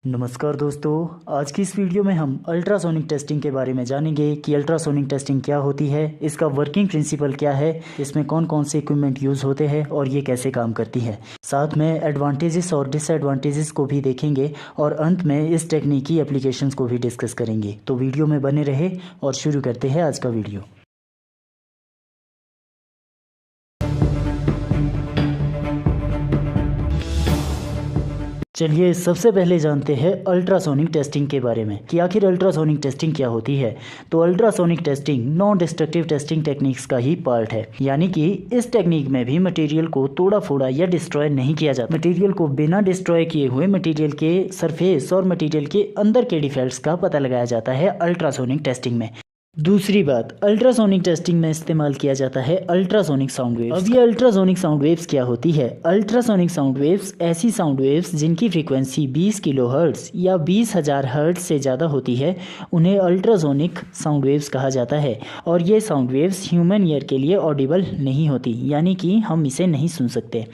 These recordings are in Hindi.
नमस्कार दोस्तों, आज की इस वीडियो में हम अल्ट्रासोनिक टेस्टिंग के बारे में जानेंगे कि अल्ट्रासोनिक टेस्टिंग क्या होती है, इसका वर्किंग प्रिंसिपल क्या है, इसमें कौन कौन से इक्विपमेंट यूज़ होते हैं और ये कैसे काम करती है। साथ में एडवांटेजेस और डिसएडवांटेजेस को भी देखेंगे और अंत में इस टेक्निक की एप्लीकेशंस को भी डिस्कस करेंगे। तो वीडियो में बने रहे और शुरू करते हैं आज का वीडियो। चलिए सबसे पहले जानते हैं अल्ट्रासोनिक टेस्टिंग के बारे में कि आखिर अल्ट्रासोनिक टेस्टिंग क्या होती है। तो ultrasonic testing non destructive testing techniques का ही पार्ट है, यानी कि इस टेक्निक में भी मटेरियल को तोड़ा फोड़ा या डिस्ट्रॉय नहीं किया जाता। मटेरियल को बिना डिस्ट्रॉय किए हुए मटेरियल के सरफेस और मटेरियल के अंदर के डिफेक्ट्स का पता लगाया जाता है अल्ट्रासोनिक टेस्टिंग में। दूसरी बात, अल्ट्रासोनिक टेस्टिंग में इस्तेमाल किया जाता है अल्ट्रासोनिक साउंड वेव्स। अब ये अल्ट्रासोनिक साउंड वेव्स क्या होती है? अल्ट्रासोनिक साउंड वेव्स ऐसी साउंड वेव्स जिनकी फ्रीक्वेंसी 20 किलोहर्ट्ज़ या 20,000 हर्ट्ज़ से ज़्यादा होती है, उन्हें अल्ट्रासोनिक साउंड वेव्स कहा जाता है। और ये साउंड वेव्स ह्यूमन ईयर के लिए ऑडिबल नहीं होती, यानी कि हम इसे नहीं सुन सकते।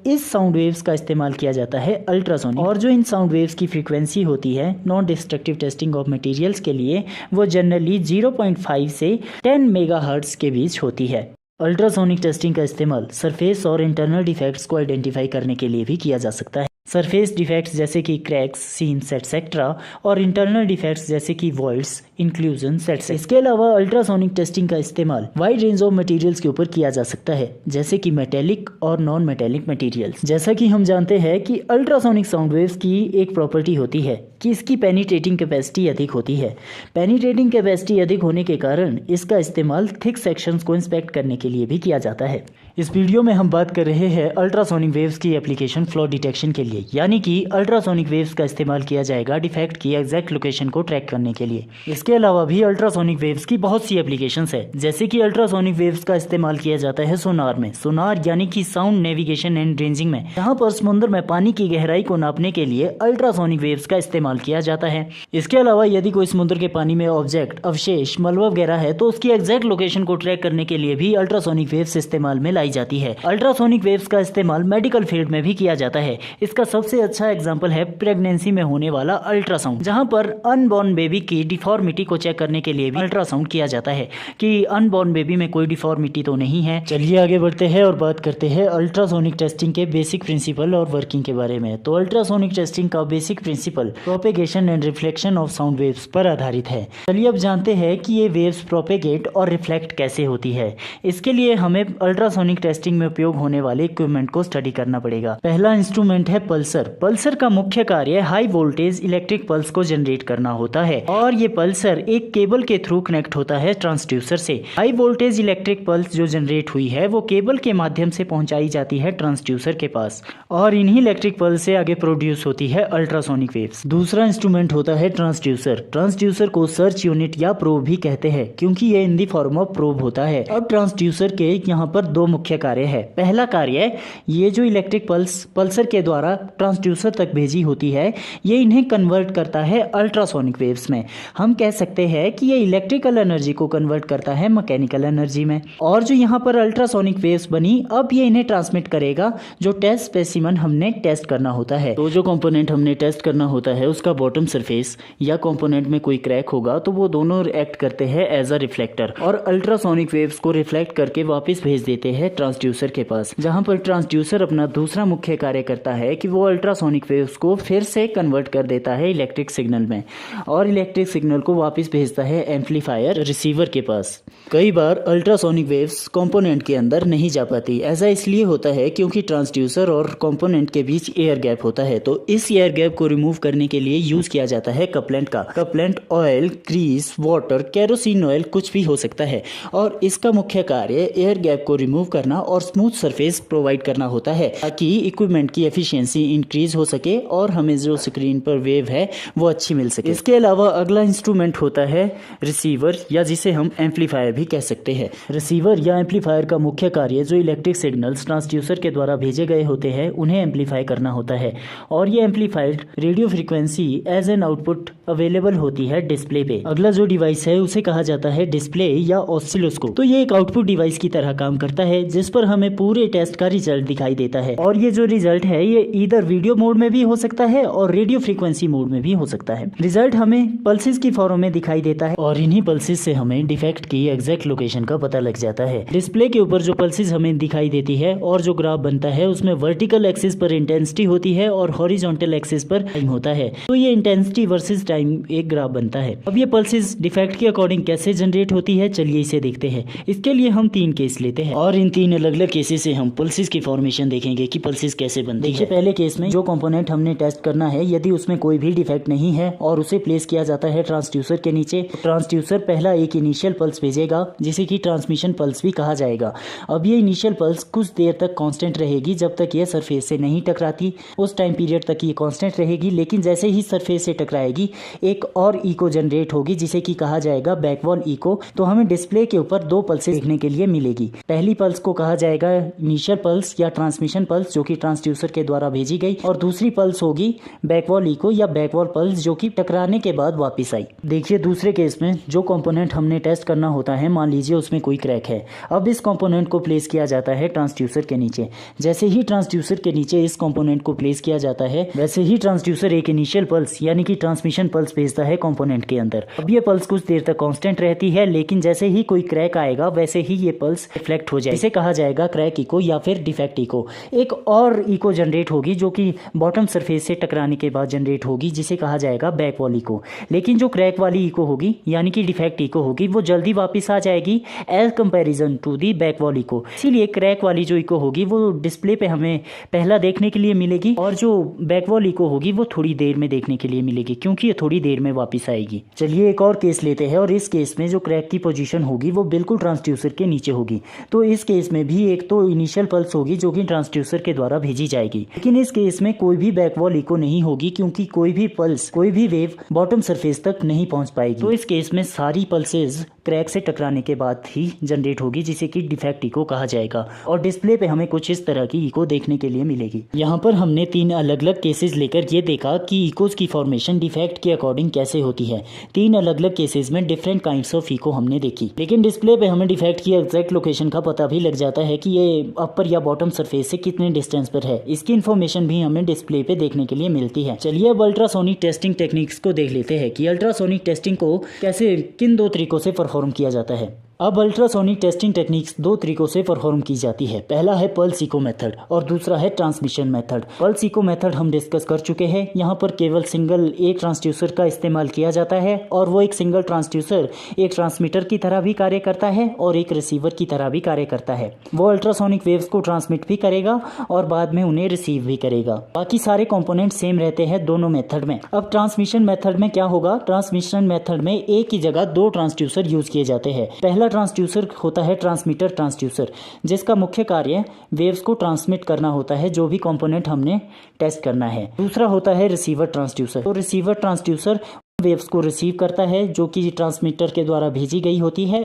इस साउंड वेव्स का इस्तेमाल किया जाता है अल्ट्रासोनिक, और जो इन साउंड वेव्स की फ्रीक्वेंसी होती है non destructive testing of materials के लिए, वो जनरली 0.5 से 10 मेगाहर्ट्ज़ के बीच होती है। अल्ट्रासोनिक टेस्टिंग का इस्तेमाल सरफेस और इंटरनल डिफेक्ट्स को आइडेंटिफाई करने के लिए भी किया जा सकता है। सरफेस डिफेक्ट्स जैसे कि क्रैक्स, सीम्स एटसेट्रा, और इंटरनल डिफेक्ट्स जैसे कि वॉइड्स, इंक्लूजन्स एटसेट्रा। इसके अलावा अल्ट्रासोनिक टेस्टिंग का इस्तेमाल वाइड रेंज ऑफ मटेरियल्स के ऊपर किया जा सकता है, जैसे कि मेटेलिक और नॉन मेटेलिक मटेरियल्स। जैसा कि हम जानते हैं कि अल्ट्रासोनिक साउंड वेव्स की एक प्रॉपर्टी होती है कि इसकी पेनिट्रेटिंग कैपेसिटी अधिक होती है। पेनिट्रेटिंग कैपेसिटी अधिक होने के कारण इसका इस्तेमाल थिक सेक्शंस को इंस्पेक्ट करने के लिए भी किया जाता है। इस वीडियो में हम बात कर रहे हैं अल्ट्रासोनिक वेव्स की एप्लीकेशन फ्लॉ डिटेक्शन के लिए, यानी कि अल्ट्रासोनिक वेव्स का इस्तेमाल किया जाएगा डिफेक्ट की एग्जैक्ट लोकेशन को ट्रैक करने के लिए। इसके अलावा भी अल्ट्रासोनिक वेव्स की बहुत सी एप्लीकेशंस है, जैसे कि अल्ट्रासोनिक वेव्स का इस्तेमाल किया जाता है सोनार में। सोनार यानी कि साउंड नेविगेशन एंड रेंजिंग में, जहां पर समुद्र में पानी की गहराई को नापने के लिए अल्ट्रासोनिक वेव्स का इस्तेमाल किया जाता है। इसके अलावा यदि कोई समुद्र के पानी में ऑब्जेक्ट, अवशेष, मलबा वगैरह है, तो उसकी एग्जैक्ट लोकेशन को ट्रैक करने के लिए भी अल्ट्रासोनिक वेव्स इस्तेमाल में लाई जाती है। अल्ट्रासोनिक वेव्स का इस्तेमाल मेडिकल फील्ड में भी किया जाता है। इसका सबसे अच्छा एग्जांपल है प्रेगनेंसी में होने वाला अल्ट्रासाउंड, जहां पर अनबॉर्न बेबी की डिफॉर्मिटी को चेक करने के लिए भी अल्ट्रासाउंड किया जाता है कि अनबॉर्न बेबी में कोई डिफॉर्मिटी तो नहीं है। चलिए आगे बढ़ते हैं और बात करते हैं अल्ट्रासोनिक टेस्टिंग के बेसिक प्रिंसिपल और वर्किंग के बारे में। तो अल्ट्रासोनिक टेस्टिंग का basic principle propagation and reflection of sound waves पर आधारित है। चलिए अब जानते हैं कि ये वेव्स प्रोपेगेट और रिफ्लेक्ट कैसे होती है। इसके लिए हमें अल्ट्रासोनिक टेस्टिंग में उपयोग होने वाले इक्विपमेंट को स्टडी करना पड़ेगा। पहला इंस्ट्रूमेंट है पल्सर। पल्सर का मुख्य कार्य हाई वोल्टेज इलेक्ट्रिक पल्स को जनरेट करना होता है, और ये पल्सर एक केबल के थ्रू कनेक्ट होता है ट्रांसड्यूसर से। हाई वोल्टेज इलेक्ट्रिक पल्स जो जनरेट हुई है वो केबल के माध्यम से पहुंचाई जाती है ट्रांसड्यूसर के पास, और इन्हीं इलेक्ट्रिक पल्स से आगे प्रोड्यूस होती है अल्ट्रासोनिक वेव्स। दूसरा इंस्ट्रूमेंट होता है ट्रांसड्यूसर। ट्रांसड्यूसर को सर्च यूनिट या प्रोब भी कहते हैं, क्योंकि ये इन दी फॉर्म ऑफ प्रोब होता है। अब ट्रांसड्यूसर के यहाँ पर दो मुख्य कार्य है। पहला कार्य, ये जो इलेक्ट्रिक पल्स पल्सर के द्वारा ट्रांसड्यूसर तक भेजी होती है, ये इन्हें कन्वर्ट करता है अल्ट्रासोनिक वेव्स में। हम कह सकते हैं कि ये इलेक्ट्रिकल एनर्जी को कन्वर्ट करता है मैकेनिकल एनर्जी में। और जो यहाँ पर अल्ट्रासोनिक वेव्स बनी, अब ये इन्हें ट्रांसमिट करेगा जो टेस्ट स्पेसिमन हमने टेस्ट करना होता है। तो जो कंपोनेंट हमने टेस्ट करना होता है उसका बॉटम सरफेस या कंपोनेंट में कोई क्रैक होगा, तो वो दोनों एक्ट करते हैं एज अ रिफ्लेक्टर, और अल्ट्रासोनिक वेव्स को रिफ्लेक्ट करके वापस भेज देते हैं ट्रांसड्यूसर के पास, जहां पर ट्रांसड्यूसर अपना दूसरा मुख्य कार्य करता है कि वो अल्ट्रासोनिक वेव्स को फिर से कन्वर्ट कर देता है इलेक्ट्रिक सिग्नल में, और इलेक्ट्रिक सिग्नल को वापस भेजता है एम्पलीफायर रिसीवर के पास। कई बार अल्ट्रासोनिक वेव्स कंपोनेंट के अंदर नहीं जा पाती। ऐसा इसलिए होता है क्योंकि ट्रांसड्यूसर और कंपोनेंट के बीच एयर गैप होता है। तो इस एयर गैप को रिमूव करने के लिए यूज किया जाता है कपलेंट का। Couplant oil, grease, water, kerosene oil कुछ भी हो सकता है, और इसका मुख्य कार्य एयर गैप को रिमूव करना और स्मूथ सरफेस प्रोवाइड करना होता है, ताकि इक्विपमेंट की एफिशिएंसी इंक्रीज हो सके और हमें जो स्क्रीन पर वेव है वो अच्छी मिल सके। इसके अलावा अगला इंस्ट्रूमेंट होता है रिसीवर, या जिसे हम एम्पलीफायर भी कह सकते हैं। रिसीवर या एम्पलीफायर का मुख्य कार्य जो इलेक्ट्रिक सिग्नल्स ट्रांसड्यूसर के द्वारा भेजे गए होते हैं उन्हें एम्पलीफाई करना होता है, और ये amplified radio frequency as an output available होती है डिस्प्ले पे। अगला जो डिवाइस है उसे कहा जाता है डिस्प्ले या ऑसिलोस्कोप। तो ये एक आउटपुट डिवाइस की तरह काम करता है, जिस पर हमें पूरे टेस्ट का रिजल्ट दिखाई देता है। और ये जो रिजल्ट है ये इधर वीडियो मोड में भी हो सकता है और रेडियो फ्रीक्वेंसी मोड में भी हो सकता है। रिजल्ट हमें पल्सेस की फॉर्म में दिखाई देता है और इन्हीं पल्सेस से हमें डिफेक्ट की एग्जैक्ट लोकेशन का पता लग जाता है। डिस्प्ले के ऊपर जो पल्सेस हमें दिखाई देती है और जो ग्राफ बनता है उसमें वर्टिकल एक्सिस पर इंटेंसिटी होती है और हॉरिजॉन्टल एक्सिस पर टाइम होता है। तो ये इंटेंसिटी वर्सेस टाइम एक ग्राफ बनता है। अब ये पल्सेस डिफेक्ट के अकॉर्डिंग कैसे जनरेट होती है, चलिए इसे देखते हैं। इसके लिए हम 3 केस लेते हैं और इन 3 अलग अलग केसेस से हम पल्सेस की फॉर्मेशन देखेंगे कि पल्सेस कैसे बनती है। पहले केस में जो कंपोनेंट हमने टेस्ट करना है, यदि उसमें कोई भी डिफेक्ट नहीं है और उसे प्लेस किया जाता है ट्रांसड्यूसर के नीचे, ट्रांसड्यूसर पहला एक इनिशियल पल्स भेजेगा जिसे कि ट्रांसमिशन पल्स भी कहा जाएगा। अब ये इनिशियल पल्स कुछ देर तक कांस्टेंट रहेगी, जब तक ये सरफेस से नहीं टकराती उस टाइम पीरियड तक ये कांस्टेंट रहेगी। लेकिन जैसे ही सरफेस से टकराएगी एक और इको जनरेट होगी जिसे कि कहा जाएगा बैकवॉल इको। तो हमें डिस्प्ले के ऊपर 2 पल्सेस देखने के लिए मिलेगी। पहली पल्स को कहा जाएगा इनिशियल पल्स या ट्रांसमिशन पल्स जो कि ट्रांसड्यूसर के द्वारा भेजी गई, और दूसरी पल्स होगी बैकवॉल इको या बैकवॉल पल्स जो कि टकराने के बाद वापस आई। देखिए दूसरे केस में जो कंपोनेंट हमने टेस्ट करना होता है, मान लीजिए उसमें कोई क्रैक है। अब इस कंपोनेंट को प्लेस किया जाता है ट्रांसड्यूसर के नीचे। जैसे ही ट्रांसड्यूसर के नीचे इस कंपोनेंट को प्लेस किया जाता है वैसे ही ट्रांसड्यूसर एक इनिशियल पल्स यानी कि ट्रांसमिशन पल्स भेजता है कंपोनेंट के अंदर। अब ये पल्स कुछ देर तक कांस्टेंट रहती है, लेकिन जैसे ही कोई क्रैक आएगा वैसे ही ये पल्स रिफ्लेक्ट हो जाएगी। इसे कहा जाएगा क्रैक इको या फिर डिफेक्ट इको। एक और इको जनरेट होगी जो कि बॉटम सरफेस से टकराने के बाद जनरेट होगी जिसे कहा जाएगा बैकवॉल इको। लेकिन जो क्रैक वाली इको होगी यानी कि डिफेक्ट इको होगी वो जल्दी वापस आ जाएगी as comparison to the बैकवॉल eco. इसीलिए क्रैक वाली जो इको होगी वो डिस्प्ले पे हमें पहला देखने के लिए मिलेगी और जो बैकवॉल इको होगी वो थोड़ी देर में देखने के लिए मिलेगी क्योंकि ये थोड़ी देर में वापस आएगी। चलिए एक और केस लेते हैं और इस केस में जो क्रैक की पोजीशन होगी वो बिल्कुल ट्रांसड्यूसर के नीचे होगी। तो इस केस में भी एक तो इनिशियल पल्स होगी जो कि ट्रांसड्यूसर के द्वारा भेजी जाएगी, लेकिन इस केस में कोई भी बैकवॉल इको नहीं होगी क्योंकि कोई भी पल्स कोई भी वेव बॉटम सरफेस तक नहीं पहुंच पाएगी। तो इस केस में सारी पल्सेस क्रैक से टकराने के बाद ही जनरेट होगी जिसे कि डिफेक्ट इको कहा जाएगा और डिस्प्ले पे हमें कुछ इस तरह की इको देखने के लिए मिलेगी। यहाँ पर हमने 3 अलग अलग केसेस लेकर ये देखा कि इकोज की फॉर्मेशन डिफेक्ट के अकॉर्डिंग कैसे होती है। 3 अलग अलग केसेस में डिफरेंट काइंड्स ऑफ इको हमने देखी, लेकिन डिस्प्ले पे हमें डिफेक्ट की एग्जैक्ट लोकेशन का पता भी लग जाता है कि ये अपर या बॉटम सरफेस से कितने डिस्टेंस पर है। इसकी इन्फॉर्मेशन भी हमें डिस्प्ले पे देखने के लिए मिलती है। चलिए अब अल्ट्रासोनिक टेस्टिंग टेक्निक्स को देख लेते हैं कि अल्ट्रासोनिक टेस्टिंग को कैसे किन 2 तरीकों से परफॉर्म किया जाता है। अब अल्ट्रासोनिक टेस्टिंग टेक्निक्स 2 तरीकों से परफॉर्म की जाती है। पहला है पल्स इको मेथड और दूसरा है transmission method. Pulse eco method हम डिस्कस कर चुके हैं। यहाँ पर केवल सिंगल एक ट्रांसड्यूसर का इस्तेमाल किया जाता है और वो एक सिंगल ट्रांसड्यूसर एक ट्रांसमीटर की तरह भी कार्य करता है और एक रिसीवर की तरह भी कार्य करता है। वो अल्ट्रासोनिक वेव्स को ट्रांसमिट भी करेगा और बाद में उन्हें रिसीव भी करेगा। बाकी सारे कॉम्पोनेंट सेम रहते हैं दोनों मेथड में। अब ट्रांसमिशन मेथड में क्या होगा, ट्रांसमिशन मेथड में एक ही जगह 2 ट्रांसड्यूसर यूज किए जाते हैं। पहला ट्रांसड्यूसर होता है ट्रांसमीटर ट्रांसड्यूसर जिसका मुख्य कार्य वेव्स को ट्रांसमिट करना होता है जो भी कंपोनेंट हमने टेस्ट करना है। दूसरा होता है रिसीवर ट्रांसड्यूसर। तो रिसीवर ट्रांसड्यूसर वेव्स को रिसीव करता है जो कि ट्रांसमीटर के द्वारा भेजी गई होती है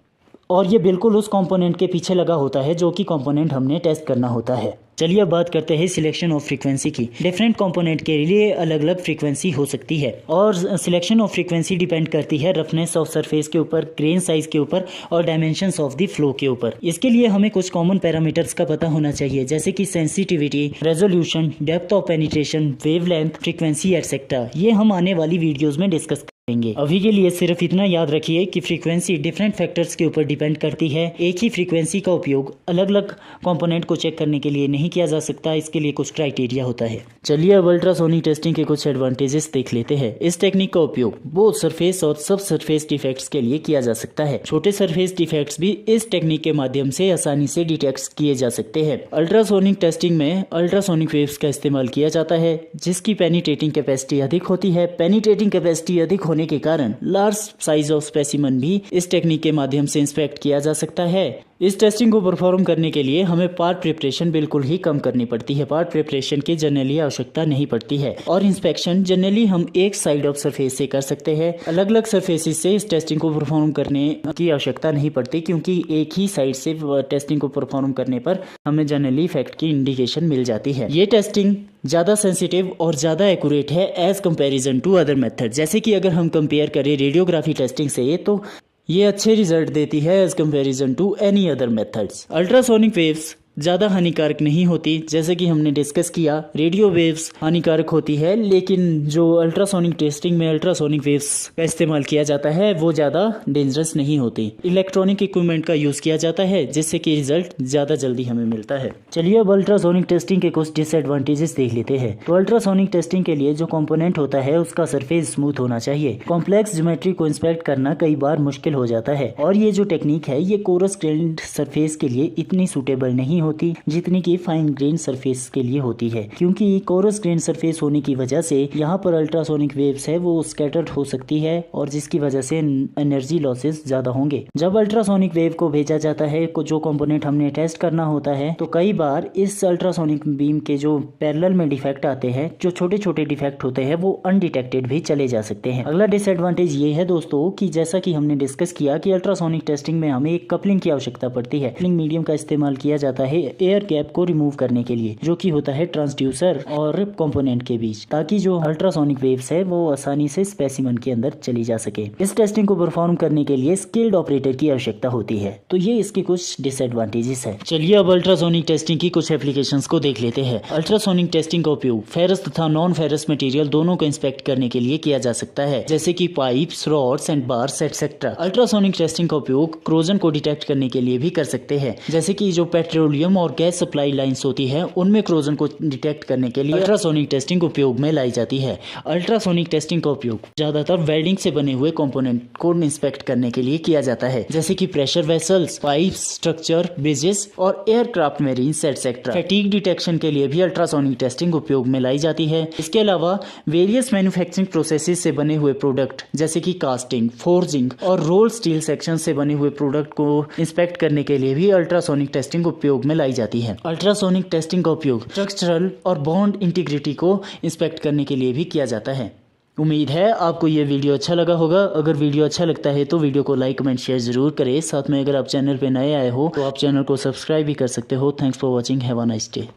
और ये बिल्कुल उस कंपोनेंट के पीछे लगा होता है जो कि कंपोनेंट हमने टेस्ट करना होता है। चलिए अब बात करते हैं सिलेक्शन ऑफ फ्रीक्वेंसी की। डिफरेंट कंपोनेंट के लिए अलग अलग फ्रीक्वेंसी हो सकती है और सिलेक्शन ऑफ फ्रीक्वेंसी डिपेंड करती है रफनेस ऑफ सरफेस के ऊपर, ग्रेन साइज के ऊपर और डायमेंशंस ऑफ द फ्लो के ऊपर। इसके लिए हमें कुछ कॉमन पैरामीटर्स का पता होना चाहिए जैसे कि sensitivity, resolution, depth of penetration, wavelength, frequency etcetera. ये हम आने वाली वीडियोज में डिस्कस करेंगे। अभी के लिए सिर्फ इतना याद रखिए कि फ्रीक्वेंसी डिफरेंट फैक्टर्स के ऊपर डिपेंड करती है। एक ही फ्रीक्वेंसी का उपयोग अलग अलग कंपोनेंट को चेक करने के लिए नहीं किया जा सकता, इसके लिए कुछ क्राइटेरिया होता है। चलिए अब अल्ट्रासोनिक टेस्टिंग के कुछ एडवांटेजेस देख लेते हैं। इस टेक्निक का उपयोग बोथ सरफेस और सब सरफेस डिफेक्ट्स के लिए किया जा सकता है। छोटे सरफेस डिफेक्ट्स भी इस टेक्निक के माध्यम से आसानी से डिटेक्ट किए जा सकते हैं। अल्ट्रासोनिक टेस्टिंग में अल्ट्रासोनिक वेव्स का इस्तेमाल किया जाता है जिसकी पेनिट्रेटिंग कैपेसिटी अधिक होती है। पेनिट्रेटिंग कैपेसिटी अधिक होने के कारण लार्ज साइज ऑफ स्पेसिमन भी इस टेक्निक के माध्यम से इंस्पेक्ट किया जा सकता है। इस टेस्टिंग को परफॉर्म करने के लिए हमें पार्ट प्रिपरेशन बिल्कुल ही कम करनी पड़ती है। पार्ट प्रिपरेशन की जनरली आवश्यकता नहीं पड़ती है और इंस्पेक्शन जनरली हम एक साइड ऑफ सरफेस से कर सकते हैं। अलग अलग सरफेसेस से इस टेस्टिंग को परफॉर्म करने की आवश्यकता नहीं पड़ती क्योंकि एक ही साइड से टेस्टिंग को परफॉर्म करने पर हमें जनरली इफेक्ट की इंडिकेशन मिल जाती है। ये टेस्टिंग ज़्यादा सेंसिटिव और ज़्यादा एक्यूरेट है as comparison to other method. जैसे कि अगर हम कंपेयर करें रेडियोग्राफी टेस्टिंग से तो ये अच्छे रिजल्ट देती है as comparison to any other methods. Ultrasonic waves ज़्यादा हानिकारक नहीं होती, जैसे कि हमने डिस्कस किया रेडियो वेव्स हानिकारक होती है, लेकिन जो अल्ट्रासोनिक टेस्टिंग में अल्ट्रासोनिक वेव्स का इस्तेमाल किया जाता है वो ज़्यादा डेंजरस नहीं होती। इलेक्ट्रॉनिक इक्विपमेंट का यूज़ किया जाता है जिससे कि रिजल्ट ज़्यादा जल्दी हमें मिलता है। चलिए अब अल्ट्रासोनिक टेस्टिंग के कुछ डिसएडवांटेजेस देख लेते हैं। तो अल्ट्रासोनिक टेस्टिंग के लिए जो कंपोनेंट होता है उसका सरफेस स्मूथ होना चाहिए। कॉम्प्लेक्स ज्योमेट्री को इंस्पेक्ट करना कई बार मुश्किल हो जाता है और ये जो टेक्निक है ये कोरस ग्रेन्ड सरफेस के लिए इतनी सूटेबल नहीं होती जितनी की फाइन ग्रेन सरफेस के लिए होती है, क्योंकि कोरस ग्रेन सरफेस होने की वजह से यहाँ पर अल्ट्रासोनिक वेव्स है वो स्कैटर्ड हो सकती है और जिसकी वजह से एनर्जी लॉसेस ज्यादा होंगे। जब अल्ट्रासोनिक वेव को भेजा जाता है जो कंपोनेंट हमने टेस्ट करना होता है तो कई बार इस अल्ट्रासोनिक बीम के जो पैरेलल में डिफेक्ट आते हैं, जो छोटे छोटे डिफेक्ट होते हैं वो अनडिटेक्टेड भी चले जा सकते हैं। अगला डिसएडवांटेज ये है दोस्तों कि जैसा कि हमने डिस्कस किया कि अल्ट्रासोनिक टेस्टिंग में हमें एक कपलिंग की आवश्यकता पड़ती है। कपलिंग मीडियम का इस्तेमाल किया जाता है एयर गैप को रिमूव करने के लिए, जो कि होता है ट्रांसड्यूसर और कंपोनेंट के बीच, ताकि जो अल्ट्रासोनिक वेव्स है वो आसानी से स्पेसिमन के अंदर चली जा सके। इस टेस्टिंग को परफॉर्म करने के लिए स्किल्ड ऑपरेटर की आवश्यकता होती है। तो ये इसके कुछ डिसएडवांटेजेस है। चलिए अब अल्ट्रासोनिक टेस्टिंग की कुछ एप्लीकेशंस को देख लेते हैं। अल्ट्रासोनिक टेस्टिंग का उपयोग फेरस तथा नॉन फेरस मटेरियल दोनों को इंस्पेक्ट करने के लिए किया जा सकता है, जैसे कि pipes, rods and bars etcetera. Ultrasonic testing का उपयोग क्रोजन को डिटेक्ट करने के लिए भी कर सकते हैं, जैसे कि जो पेट्रोलियम और गैस सप्लाई लाइंस होती है उनमें क्रोजन को डिटेक्ट करने के लिए अल्ट्रासोनिक टेस्टिंग उपयोग में लाई जाती है। अल्ट्रासोनिक टेस्टिंग का उपयोग ज्यादातर वेल्डिंग से बने हुए कंपोनेंट को इंस्पेक्ट करने के लिए किया जाता है, जैसे कि pressure vessels, pipes, structure, bridges और aircraft marines etcetera. Fatigue detection के लिए भी अल्ट्रासोनिक टेस्टिंग उपयोग में लाई जाती है। इसके अलावा वेरियस मैन्युफैक्चरिंग प्रोसेसेस से बने हुए प्रोडक्ट जैसे कि कास्टिंग, फोर्जिंग और रोल स्टील सेक्शन से बने हुए प्रोडक्ट को इंस्पेक्ट करने के लिए भी अल्ट्रासोनिक टेस्टिंग उपयोग में लाई जाती है। अल्ट्रासोनिक टेस्टिंग का उपयोग स्ट्रक्चरल और बॉन्ड इंटीग्रिटी को इंस्पेक्ट करने के लिए भी किया जाता है। उम्मीद है आपको ये वीडियो अच्छा लगा होगा। अगर वीडियो अच्छा लगता है तो वीडियो को लाइक, कमेंट, शेयर जरूर करें। साथ में अगर आप चैनल पे नए आए हो तो आप चैनल को सब्सक्राइब भी कर सकते हो। Thanks for watching. Have a nice day.